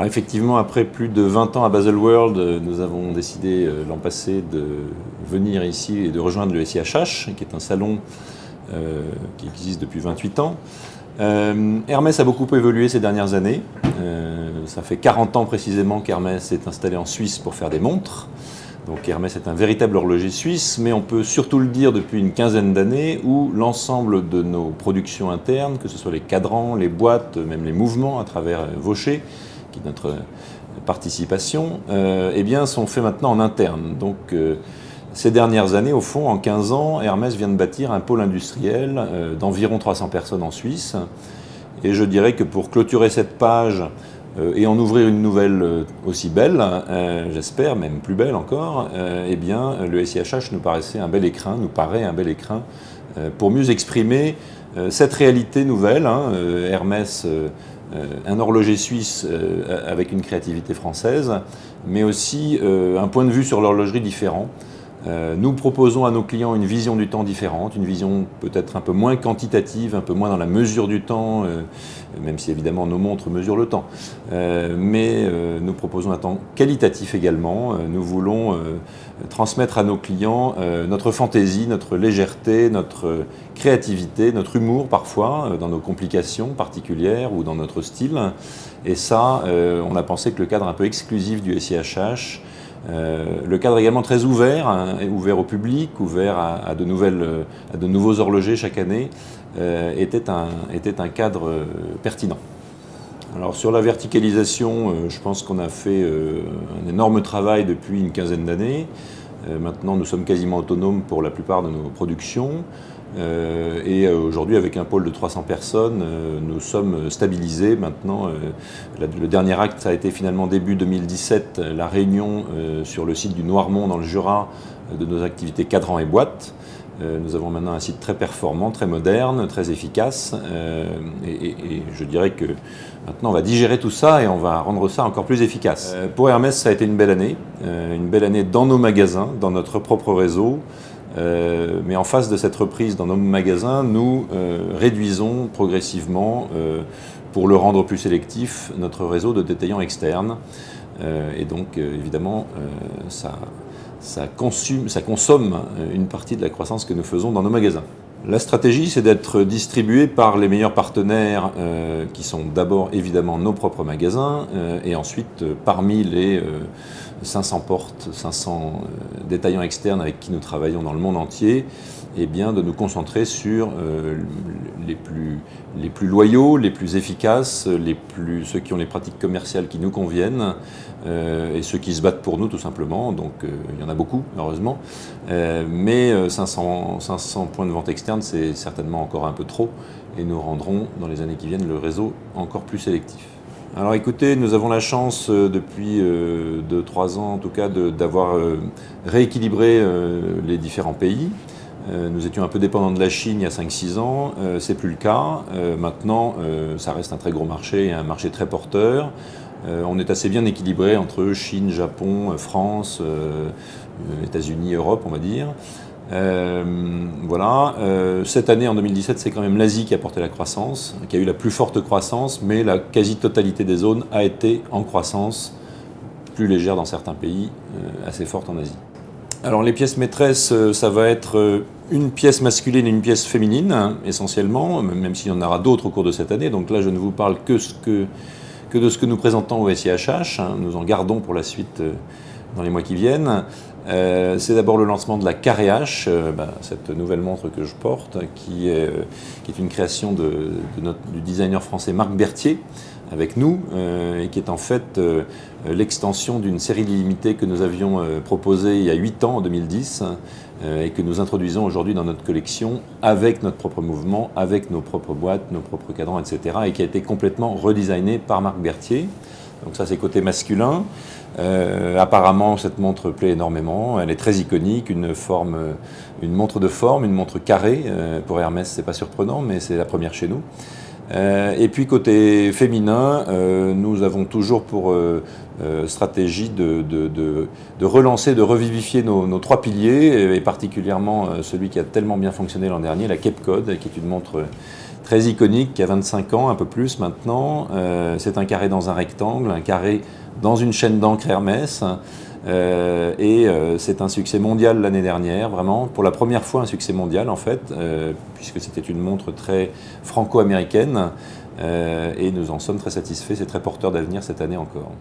effectivement, après plus de 20 ans à Baselworld, nous avons décidé l'an passé de venir ici et de rejoindre le SIHH, qui est un salon qui existe depuis 28 ans. Hermès a beaucoup évolué ces dernières années. Ça fait 40 ans précisément qu'Hermès s'est installé en Suisse pour faire des montres. Donc Hermès est un véritable horloger suisse, mais on peut surtout le dire depuis une quinzaine d'années où l'ensemble de nos productions internes, que ce soit les cadrans, les boîtes, même les mouvements à travers Vaucher, qui est notre participation, eh bien, sont faits maintenant en interne. Donc ces dernières années, au fond, en 15 ans, Hermès vient de bâtir un pôle industriel d'environ 300 personnes en Suisse. Et je dirais que pour clôturer cette page et en ouvrir une nouvelle aussi belle, j'espère, même plus belle encore, eh bien, le SIHH nous paraît un bel écrin pour mieux exprimer cette réalité nouvelle. Hermès, un horloger suisse avec une créativité française, mais aussi un point de vue sur l'horlogerie différent. Nous proposons à nos clients une vision du temps différente, une vision peut-être un peu moins quantitative, un peu moins dans la mesure du temps, même si évidemment nos montres mesurent le temps. Mais nous proposons un temps qualitatif également. Nous voulons transmettre à nos clients notre fantaisie, notre légèreté, notre créativité, notre humour parfois, dans nos complications particulières ou dans notre style. Et ça, on a pensé que le cadre un peu exclusif du SIHH, le cadre également très ouvert, ouvert au public, ouvert à de nouveaux horlogers chaque année, était un cadre pertinent. Alors sur la verticalisation, je pense qu'on a fait un énorme travail depuis une quinzaine d'années. Maintenant, nous sommes quasiment autonomes pour la plupart de nos productions. Et aujourd'hui, avec un pôle de 300 personnes, nous sommes stabilisés. Maintenant, le dernier acte, ça a été finalement début 2017, la réunion sur le site du Noirmont dans le Jura de nos activités cadrans et boîtes. Nous avons maintenant un site très performant, très moderne, très efficace. Et je dirais que maintenant, on va digérer tout ça et on va rendre ça encore plus efficace. Pour Hermès, ça a été une belle année dans nos magasins, dans notre propre réseau. Mais en face de cette reprise dans nos magasins, nous réduisons progressivement, pour le rendre plus sélectif, notre réseau de détaillants externes. Et donc, évidemment, ça consomme une partie de la croissance que nous faisons dans nos magasins. La stratégie, c'est d'être distribué par les meilleurs partenaires qui sont d'abord évidemment nos propres magasins et ensuite parmi les 500 portes, 500 détaillants externes avec qui nous travaillons dans le monde entier, eh bien, de nous concentrer sur les plus loyaux, les plus efficaces, ceux qui ont les pratiques commerciales qui nous conviennent et ceux qui se battent pour nous tout simplement. Donc il y en a beaucoup, heureusement. Mais 500 points de vente externes, c'est certainement encore un peu trop et nous rendrons dans les années qui viennent le réseau encore plus sélectif. Alors écoutez, nous avons la chance depuis 2-3 ans en tout cas d'avoir rééquilibré les différents pays. Nous étions un peu dépendants de la Chine il y a 5-6 ans, c'est plus le cas. Maintenant, ça reste un très gros marché et un marché très porteur. On est assez bien équilibré entre Chine, Japon, France, États-Unis, Europe, on va dire. Voilà. Cette année, en 2017, c'est quand même l'Asie qui a porté la croissance, qui a eu la plus forte croissance, mais la quasi-totalité des zones a été en croissance, plus légère dans certains pays, assez forte en Asie. Alors les pièces maîtresses, ça va être une pièce masculine et une pièce féminine, essentiellement, même s'il y en aura d'autres au cours de cette année. Donc là, je ne vous parle que de ce que nous présentons au SIHH. Nous en gardons pour la suite dans les mois qui viennent. C'est d'abord le lancement de la Carré-H, cette nouvelle montre que je porte, qui est une création du designer français Marc Berthier, avec nous, et qui est en fait l'extension d'une série limitée que nous avions proposée il y a 8 ans, en 2010, et que nous introduisons aujourd'hui dans notre collection avec notre propre mouvement, avec nos propres boîtes, nos propres cadrans, etc., et qui a été complètement redesignée par Marc Berthier. Donc ça, c'est côté masculin. Apparemment, cette montre plaît énormément. Elle est très iconique, une montre de forme, une montre carrée. Pour Hermès, c'est pas surprenant, mais c'est la première chez nous. Et puis côté féminin, nous avons toujours pour stratégie de relancer, de revivifier nos 3 piliers, et particulièrement celui qui a tellement bien fonctionné l'an dernier, la Cape Cod, qui est une montre très iconique, qui a 25 ans, un peu plus maintenant. C'est un carré dans un rectangle, un carré dans une chaîne d'encre Hermès. C'est un succès mondial l'année dernière, vraiment, pour la première fois un succès mondial en fait, puisque c'était une montre très franco-américaine, et nous en sommes très satisfaits, c'est très porteur d'avenir cette année encore.